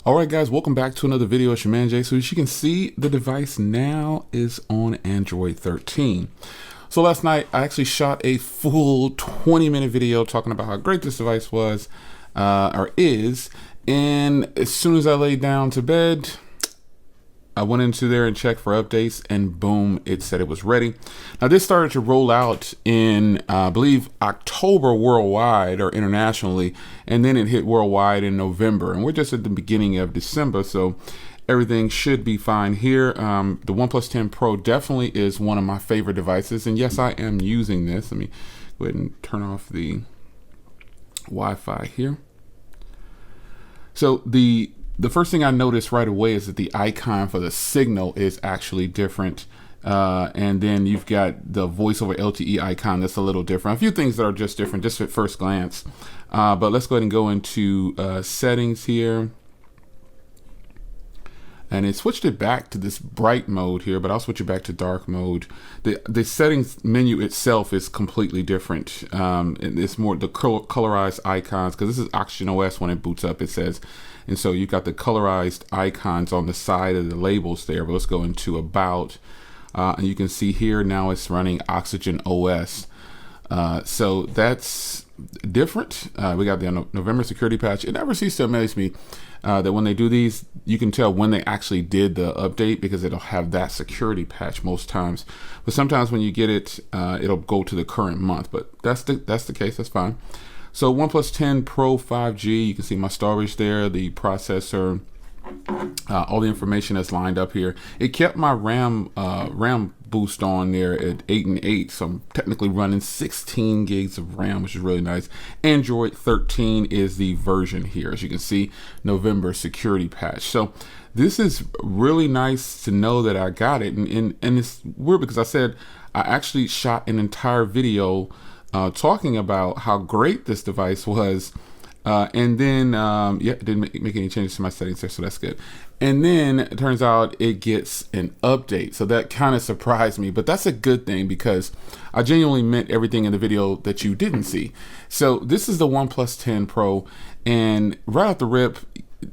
All right, guys, welcome back to another video. It's your man Jay. So as you can see, the device now is on Android 13. So last night I actually shot a full 20-minute video talking about how great this device was or is. And as soon as I laid down to bed, I went into there and checked for updates, and boom, it said it was ready. Now this started to roll out in, I believe, October worldwide or internationally, and then it hit worldwide in November. And we're just at the beginning of December, so everything should be fine here. The OnePlus 10 Pro definitely is one of my favorite devices, and yes, I am using this. Let me go ahead and turn off the Wi-Fi here. So the first thing I noticed right away is that the icon for the signal is actually different. And then you've got the voice over LTE icon that's a little different. A few things that are just different just at first glance. But let's go ahead and go into settings here. And it switched it back to this bright mode here, but I'll switch it back to dark mode. The settings menu itself is completely different. And it's more the colorized icons, because this is Oxygen OS when it boots up, it says. And so you've got the colorized icons on the side of the labels there. But let's go into About. And you can see here now it's running Oxygen OS. So that's different. We got the November security patch. It never ceases to amaze me that when they do these, you can tell when they actually did the update, because it'll have that security patch most times. But sometimes when you get it, it'll go to the current month. But that's the case. That's fine. So OnePlus 10 Pro 5G, you can see my storage there, the processor, all the information that's lined up here. It kept my RAM boost on there at 8 and 8, so I'm technically running 16 gigs of RAM, which is really nice. Android 13 is the version here, as you can see, November security patch. So this is really nice to know that I got it, and it's weird because I said I actually shot an entire video talking about how great this device was. And then, yeah, it didn't make any changes to my settings there, so that's good. And then it turns out it gets an update. So that kind of surprised me, but that's a good thing because I genuinely meant everything in the video that you didn't see. So this is the OnePlus 10 Pro, and right off the rip,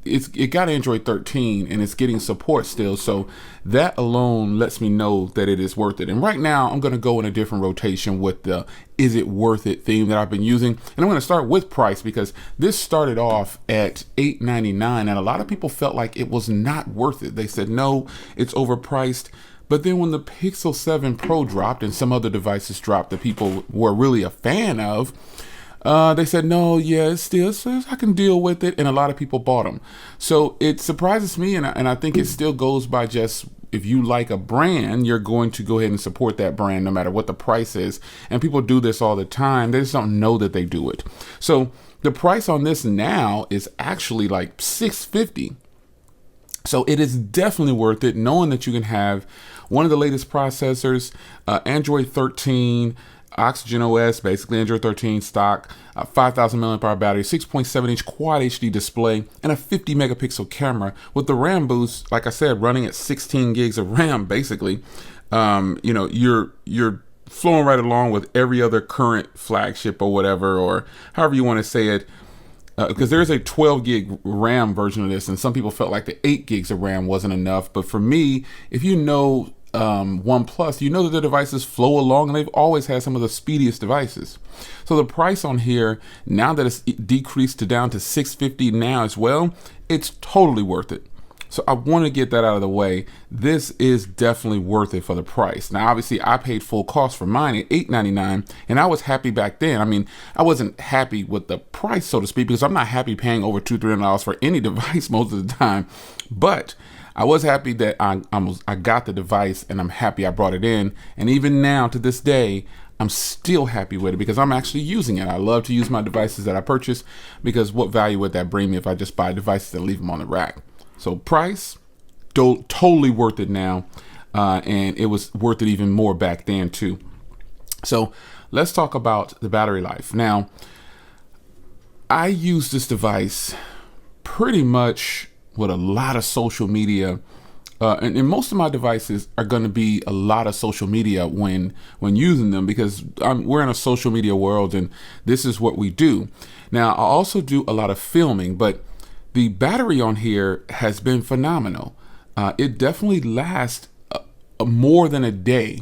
it got Android 13 and it's getting support still. So that alone lets me know that it is worth it. And right now I'm going to go in a different rotation with the is it worth it theme that I've been using. And I'm going to start with price, because this started off at $899 and a lot of people felt like it was not worth it. They said, no, it's overpriced. But then when the Pixel 7 Pro dropped and some other devices dropped that people were really a fan of, they said, no, yeah, it's still, I can deal with it. And a lot of people bought them. So it surprises me. And I think it still goes by just, if you like a brand, you're going to go ahead and support that brand no matter what the price is. And people do this all the time. They just don't know that they do it. So the price on this now is actually like $650. So it is definitely worth it, knowing that you can have one of the latest processors, Android 13, Oxygen OS, basically Android 13 stock, 5,000 milliamp hour battery, 6.7 inch quad HD display, and a 50 megapixel camera with the RAM boost, like I said, running at 16 gigs of RAM. Basically, you know, you're flowing right along with every other current flagship or whatever, or however you want to say it. Because there's a 12 gig RAM version of this, and some people felt like the 8 gigs of RAM wasn't enough. But for me, if you know OnePlus, you know that the devices flow along, and they've always had some of the speediest devices. So the price on here, now that it's decreased to down to $650 now as well, it's totally worth it. So I want to get that out of the way. This is definitely worth it for the price. Now, obviously, I paid full cost for mine at $899, and I was happy back then. I mean, I wasn't happy with the price, so to speak, because I'm not happy paying over $200-300 for any device most of the time. But I was happy that I got the device, and I'm happy I brought it in. And even now, to this day, I'm still happy with it because I'm actually using it. I love to use my devices that I purchase, because what value would that bring me if I just buy devices and leave them on the rack? So price, totally worth it now. And it was worth it even more back then too. So let's talk about the battery life. Now, I use this device pretty much with a lot of social media. And most of my devices are going to be a lot of social media when using them, because we're in a social media world and this is what we do. Now, I also do a lot of filming, but the battery on here has been phenomenal. It definitely lasts more than a day.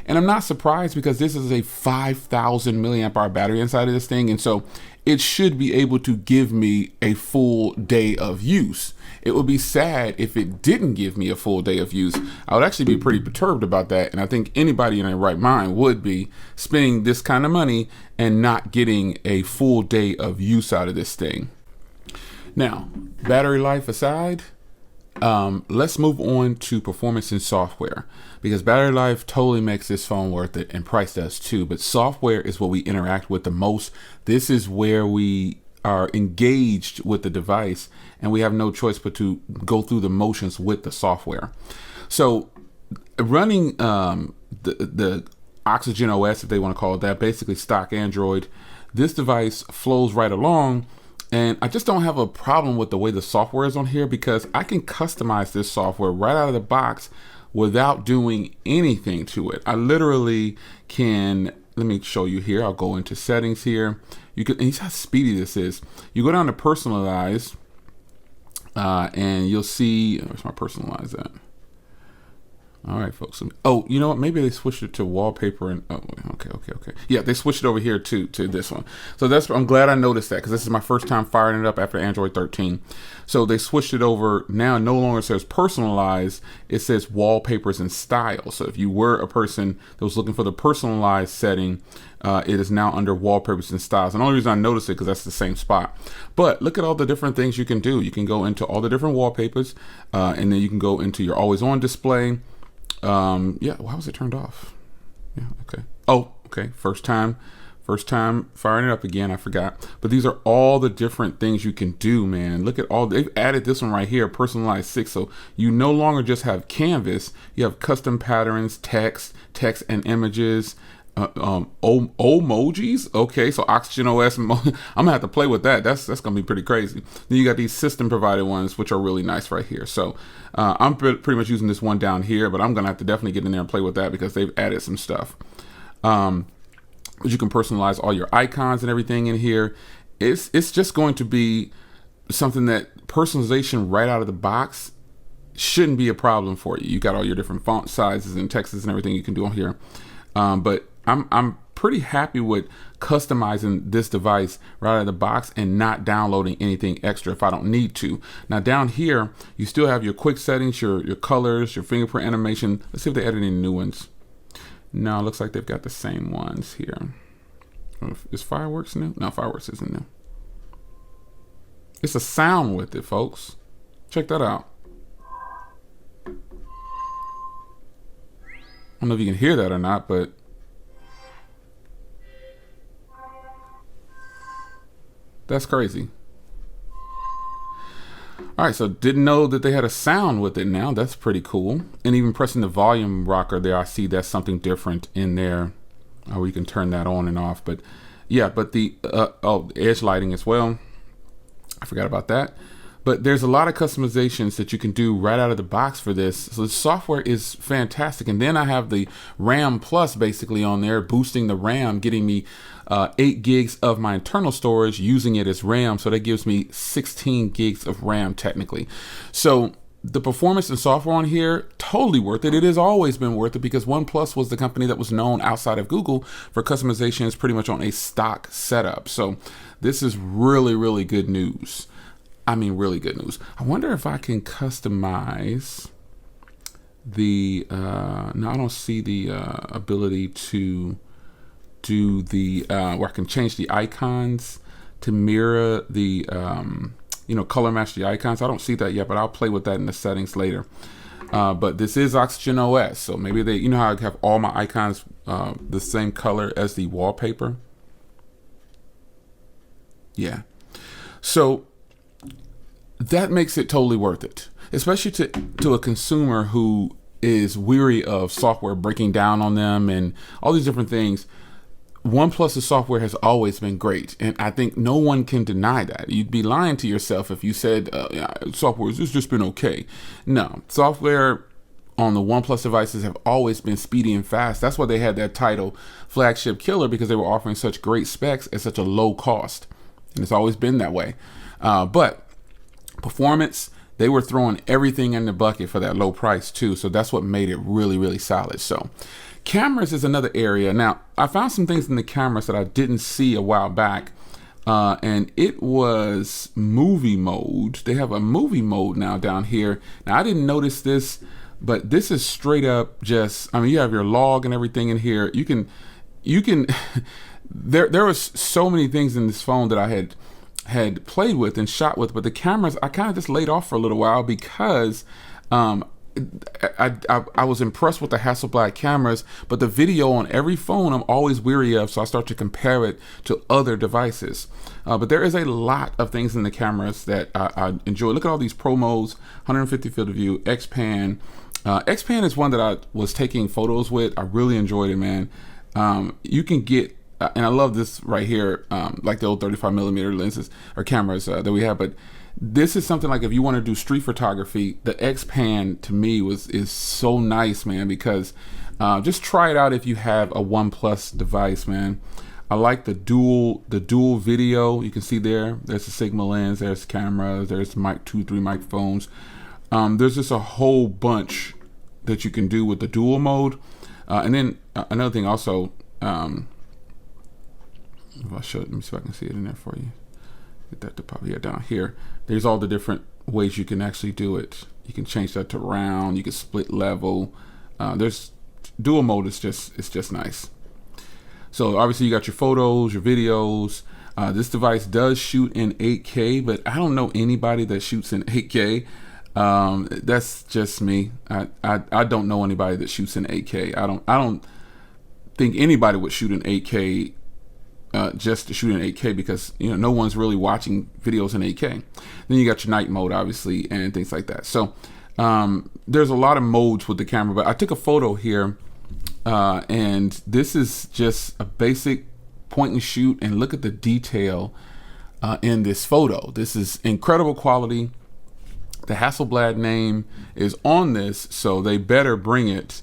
And I'm not surprised because this is a 5,000 milliamp hour battery inside of this thing. And so it should be able to give me a full day of use. It would be sad if it didn't give me a full day of use. I would actually be pretty perturbed about that. And I think anybody in their right mind would be spending this kind of money and not getting a full day of use out of this thing. Now, battery life aside, let's move on to performance and software, because battery life totally makes this phone worth it, and price does too. But software is what we interact with the most. This is where we are engaged with the device, and we have no choice but to go through the motions with the software. So running the Oxygen OS, if they want to call it that, basically stock Android, this device flows right along. And I just don't have a problem with the way the software is on here, because I can customize this software right out of the box without doing anything to it. I literally can, let me show you here. I'll go into settings here. You can, and see how speedy this is. You go down to personalize, and you'll see, where's my personalize at? All right, folks. Oh, you know what? Maybe they switched it to wallpaper and okay. Yeah, they switched it over here to this one. So I'm glad I noticed that, because this is my first time firing it up after Android 13. So they switched it over. Now it no longer says personalized. It says wallpapers and style. So if you were a person that was looking for the personalized setting, it is now under wallpapers and styles. And the only reason I noticed it because that's the same spot. But look at all the different things you can do. You can go into all the different wallpapers, and then you can go into your always on display. Yeah, why was it turned off? Yeah, okay. Oh, okay. First time firing it up again. I forgot. But these are all the different things you can do, man. Look at all, they've added this one right here, personalized 6. So you no longer just have canvas, you have custom patterns, text and images, emojis. Okay, so Oxygen OS, I'm gonna have to play with that. That's gonna be pretty crazy. Then you got these system provided ones, which are really nice right here. So I'm pretty much using this one down here, but I'm gonna have to definitely get in there and play with that, because they've added some stuff. You can personalize all your icons and everything in here. It's just going to be something that personalization right out of the box shouldn't be a problem for you. You got all your different font sizes and texts and everything you can do on here. But I'm pretty happy with customizing this device right out of the box and not downloading anything extra if I don't need to. Now down here, you still have your quick settings, your colors, your fingerprint animation. Let's see if they added any new ones. No, it looks like they've got the same ones here. Is Fireworks new? No, Fireworks isn't new. It's a sound with it, folks. Check that out. I don't know if you can hear that or not, but that's crazy. All right, so didn't know that they had a sound with it now. That's pretty cool. And even pressing the volume rocker there, I see that's something different in there, where you can turn that on and off. But yeah, but the edge lighting as well. I forgot about that. But there's a lot of customizations that you can do right out of the box for this. So the software is fantastic. And then I have the RAM Plus basically on there, boosting the RAM, getting me 8 gigs of my internal storage, using it as RAM. So that gives me 16 gigs of RAM technically. So the performance and software on here, totally worth it. It has always been worth it, because OnePlus was the company that was known outside of Google for customizations pretty much on a stock setup. So this is really, really good news. I mean, really good news. I wonder if I can customize the, no, I don't see the ability to do the, where I can change the icons to mirror the, color match the icons. I don't see that yet, but I'll play with that in the settings later. But this is Oxygen OS. So maybe they, how I have all my icons the same color as the wallpaper. Yeah. So that makes it totally worth it, especially to a consumer who is weary of software breaking down on them and all these different things. OnePlus's software has always been great, and I think no one can deny that. You'd be lying to yourself if you said software has just been okay. No, software on the OnePlus devices have always been speedy and fast. That's why they had that title flagship killer, because they were offering such great specs at such a low cost, and it's always been that way. But Performance, they were throwing everything in the bucket for that low price too. So that's what made it really, really solid. So cameras is another area. Now, I found some things in the cameras that I didn't see a while back. And it was movie mode. They have a movie mode now down here. Now, I didn't notice this, but this is straight up just, I mean, you have your log and everything in here. You can, there was so many things in this phone that I had played with and shot with, but the cameras I kind of just laid off for a little while because I was impressed with the Hasselblad cameras, but the video on every phone I'm always weary of, so I start to compare it to other devices. But there is a lot of things in the cameras that I enjoy. Look at all these pro modes: 150 field of view, X-Pan. X-Pan is one that I was taking photos with. I really enjoyed it, man. You can get and I love this right here, like the old 35 millimeter lenses or cameras that we have. But this is something like if you want to do street photography, the X-Pan to me is so nice, man, because just try it out if you have a OnePlus device, man. I like the dual video. You can see there's a Sigma lens, there's cameras, there's mic 2-3 microphones. There's just a whole bunch that you can do with the dual mode. And then another thing also, if I show it, let me see if I can see it in there for you. Get that to pop down here. There's all the different ways you can actually do it. You can change that to round. You can split level. There's dual mode. It's just nice. So obviously you got your photos, your videos. This device does shoot in 8K, but I don't know anybody that shoots in 8K. That's just me. I don't know anybody that shoots in 8K. I don't think anybody would shoot in 8K. Just to shoot in 8K because no one's really watching videos in 8K. Then you got your night mode, obviously, and things like that. So there's a lot of modes with the camera, but I took a photo here, and this is just a basic point and shoot, and look at the detail in this photo. This is incredible quality. The Hasselblad name is on this, so they better bring it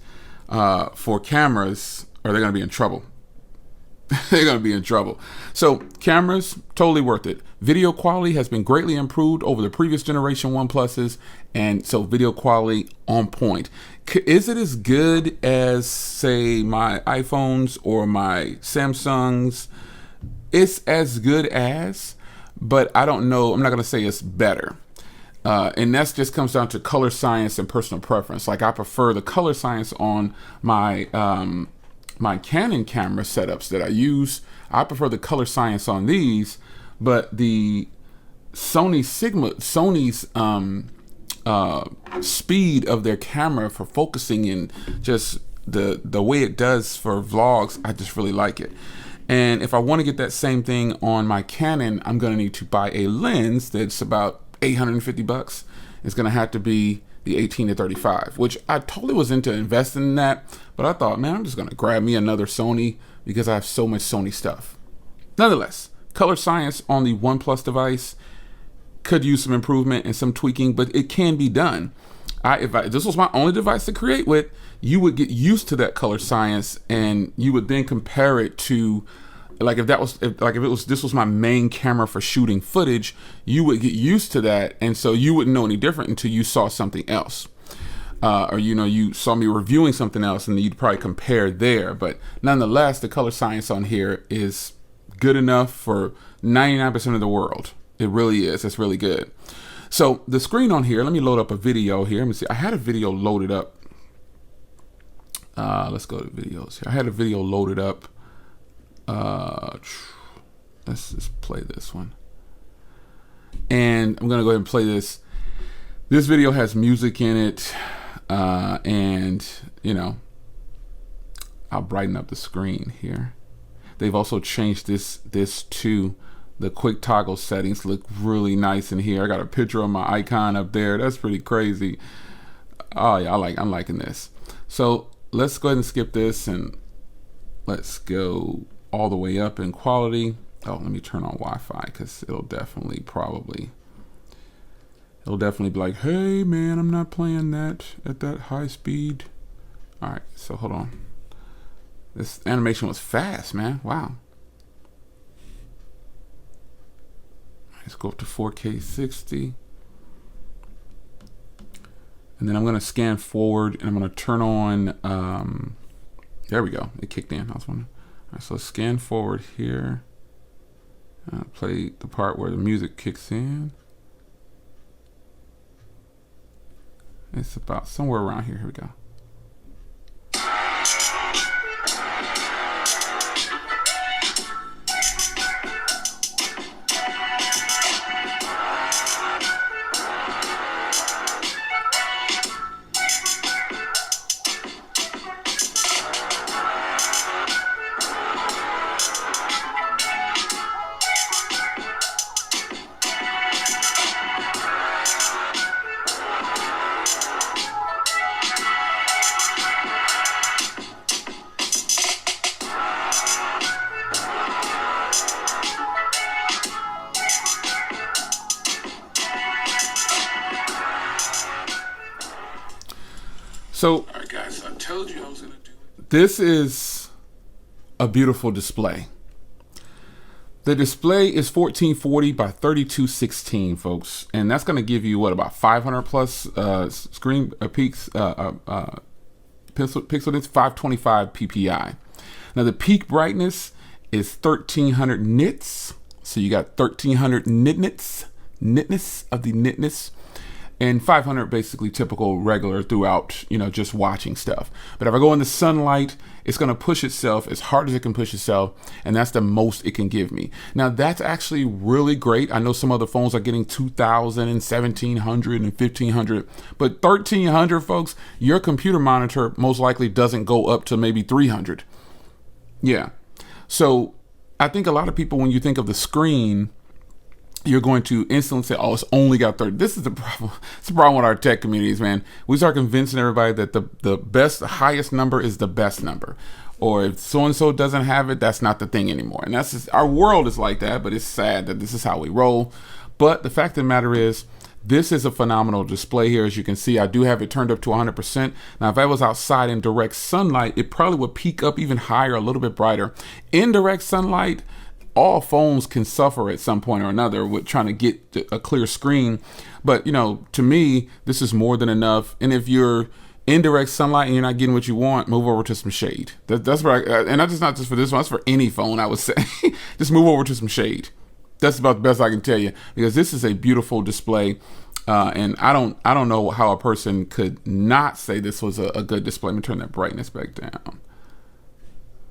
for cameras, or they're going to be in trouble. They're going to be in trouble. So cameras, totally worth it. Video quality has been greatly improved over the previous generation OnePluses, and so video quality on point. Is it as good as, say, my iPhones or my Samsungs? It's as good as, but I don't know. I'm not going to say it's better. And that just comes down to color science and personal preference. Like I prefer the color science on my my Canon camera setups that I use. I prefer the color science on these, but the Sony's speed of their camera for focusing and just the way it does for vlogs, I just really like it. And if I want to get that same thing on my Canon, I'm going to need to buy a lens that's about $850. It's going to have to be the 18-35, which I totally was into investing in that, but I thought, man, I'm just gonna grab me another Sony because I have so much Sony stuff. Nonetheless, color science on the OnePlus device could use some improvement and some tweaking, but it can be done. If this was my only device to create with, you would get used to that color science, and you would then compare it to, like if this was my main camera for shooting footage, you would get used to that, and so you wouldn't know any different until you saw something else, or you saw me reviewing something else, and you'd probably compare there. But nonetheless, the color science on here is good enough for 99% of the world. It really is. It's really good. So the screen on here, let me load up a video here. Let me see. I had a video loaded up. Let's go to videos here. I had a video loaded up. Let's just play this one, and I'm gonna go ahead and play this. This video has music in it, and I'll brighten up the screen here. They've also changed this to the quick toggle settings. Look really nice in here. I got a picture of my icon up there. That's pretty crazy. Oh yeah, I'm liking this. So let's go ahead and skip this, and let's go all the way up in quality. Oh, let me turn on Wi-Fi because it'll definitely be like, hey man, I'm not playing that at that high speed. All right, so hold on. This animation was fast, man. Wow. Let's go up to 4K 60. And then I'm going to scan forward, and I'm going to turn on, there we go. It kicked in. I was wondering. All right, so let's scan forward here. Play the part where the music kicks in. It's about somewhere around here. Here we go. So, all right, guys, I told you I was going to do it. This is a beautiful display. The display is 1440 by 3216, folks, and that's going to give you what, about 500 plus screen peaks, pixel density, 525 ppi. Now the peak brightness is 1300 nits, so you got 1300 nitness of the nitness. And 500 basically typical regular throughout, just watching stuff. But if I go in the sunlight, it's going to push itself as hard as it can push itself. And that's the most it can give me. Now, that's actually really great. I know some other phones are getting 2000 and 1700 and 1500. But 1300, folks, your computer monitor most likely doesn't go up to maybe 300. Yeah. So I think a lot of people, when you think of the screen, you're going to instantly say, oh, it's only got 30. This is the problem. It's the problem with our tech communities, man. We start convincing everybody that the highest number is the best number. Or if so-and-so doesn't have it, that's not the thing anymore. And that's just, our world is like that, but it's sad that this is how we roll. But the fact of the matter is, this is a phenomenal display here. As you can see, I do have it turned up to 100%. Now, if I was outside in direct sunlight, it probably would peak up even higher, a little bit brighter. In direct sunlight, all phones can suffer at some point or another with trying to get a clear screen. But, to me, this is more than enough. And if you're in direct sunlight and you're not getting what you want, move over to some shade. That's right. And that's not just for this one, that's for any phone, I would say. Just move over to some shade. That's about the best I can tell you, because this is a beautiful display. And I don't know how a person could not say this was a good display. Let me turn that brightness back down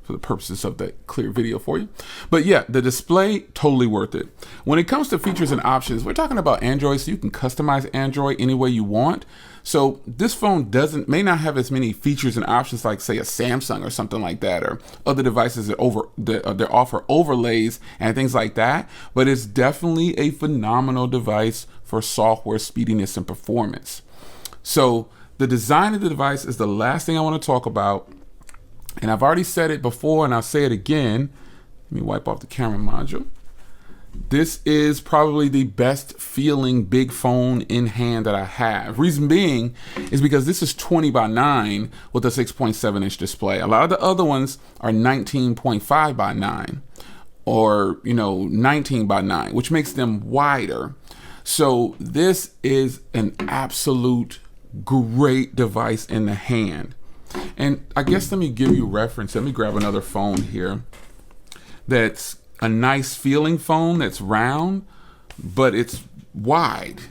for the purposes of that clear video for you. But yeah, the display, totally worth it. When it comes to features and options, we're talking about Android, so you can customize Android any way you want. So this phone may not have as many features and options like, say, a Samsung or something like that, or other devices that offer overlays and things like that. But it's definitely a phenomenal device for software speediness and performance. So the design of the device is the last thing I want to talk about. And I've already said it before, and I'll say it again. Let me wipe off the camera module. This is probably the best feeling big phone in hand that I have. Reason being is because this is 20 by 9 with a 6.7 inch display. A lot of the other ones are 19.5 by 9 or 19 by 9, which makes them wider. So this is an absolute great device in the hand. And I guess let me give you a reference. Let me grab another phone here that's a nice feeling phone that's round, but it's wide.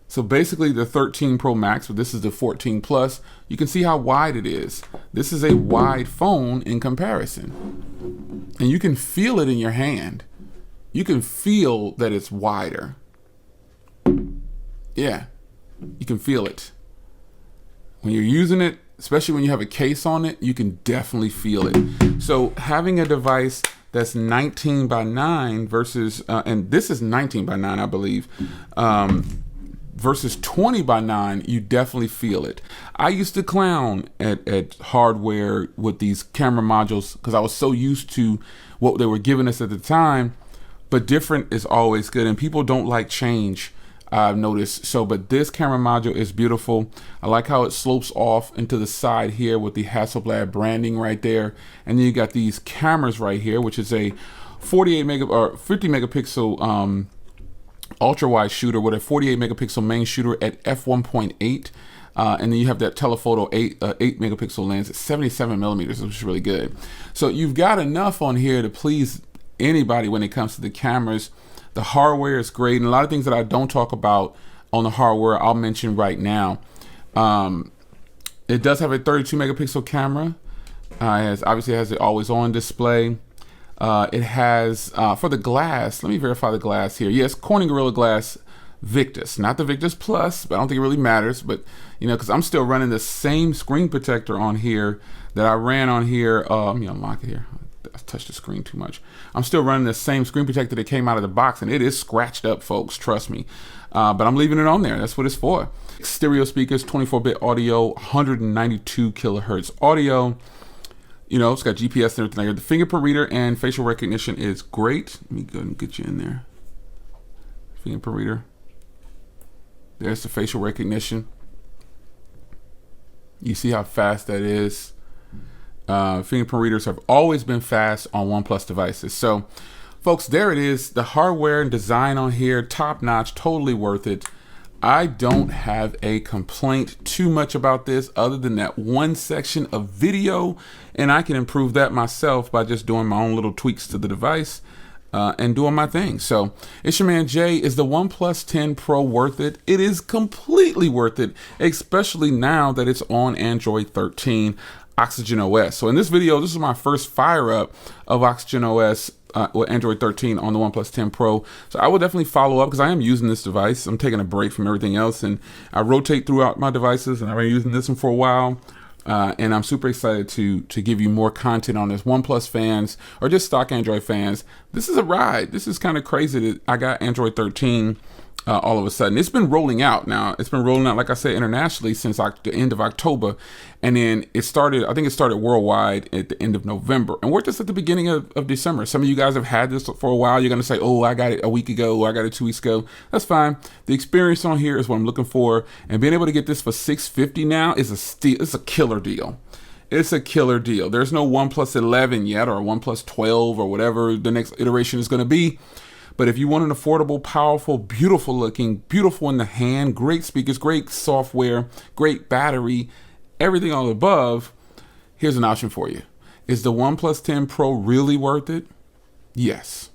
So basically the 13 Pro Max, but this is the 14 Plus, you can see how wide it is. This is a wide phone in comparison. And you can feel it in your hand. You can feel that it's wider. Yeah, you can feel it. When you're using it, especially when you have a case on it, you can definitely feel it. So having a device that's 19 by 9 versus, and this is 19 by 9, I believe, versus 20 by 9, you definitely feel it. I used to clown at hardware with these camera modules because I was so used to what they were giving us at the time, but different is always good, and people don't like change, I've noticed. So, but this camera module is beautiful. I like how it slopes off into the side here with the Hasselblad branding right there. And then you got these cameras right here, which is a 50 megapixel ultra wide shooter with a 48 megapixel main shooter at f1.8. And then you have that telephoto 8 megapixel lens at 77 millimeters, which is really good. So you've got enough on here to please anybody when it comes to the cameras. The hardware is great, and a lot of things that I don't talk about on the hardware I'll mention right now. It does have a 32 megapixel camera. Obviously it has the always on display. It has for the glass, let me verify the glass here. Yes, Corning Gorilla Glass Victus, not the Victus Plus, but I don't think it really matters. But because I'm still running the same screen protector on here that I ran on here. Let me unlock it here. I touched the screen too much. I'm still running the same screen protector that came out of the box, and it is scratched up, folks. Trust me. But I'm leaving it on there. That's what it's for. Stereo speakers, 24-bit audio, 192 kilohertz audio. It's got GPS and everything. The fingerprint reader and facial recognition is great. Let me go and get you in there. Fingerprint reader. There's the facial recognition. You see how fast that is. Fingerprint readers have always been fast on OnePlus devices. So, folks, there it is. The hardware and design on here, top notch, totally worth it. I don't have a complaint too much about this other than that one section of video, and I can improve that myself by just doing my own little tweaks to the device and doing my thing. So it's your man Jay. Is the OnePlus 10 Pro worth it? It is completely worth it, especially now that it's on Android 13 Oxygen OS. So in this video, this is my first fire up of Oxygen OS with Android 13 on the OnePlus 10 Pro. So I will definitely follow up because I am using this device. I'm taking a break from everything else, and I rotate throughout my devices, and I've been using this one for a while. And I'm super excited to give you more content on this. OnePlus fans or just stock Android fans, this is a ride. This is kind of crazy that I got Android 13 all of a sudden. It's been rolling out now. It's been rolling out, like I said, internationally since the end of October. And then I think it started worldwide at the end of November. And we're just at the beginning of December. Some of you guys have had this for a while. You're going to say, oh, I got it a week ago, or I got it 2 weeks ago. That's fine. The experience on here is what I'm looking for. And being able to get this for $650 now is it's a killer deal. It's a killer deal. There's no OnePlus 11 yet, or OnePlus 12, or whatever the next iteration is going to be. But if you want an affordable, powerful, beautiful looking, beautiful in the hand, great speakers, great software, great battery, everything all above, here's an option for you. Is the OnePlus 10 Pro really worth it? Yes.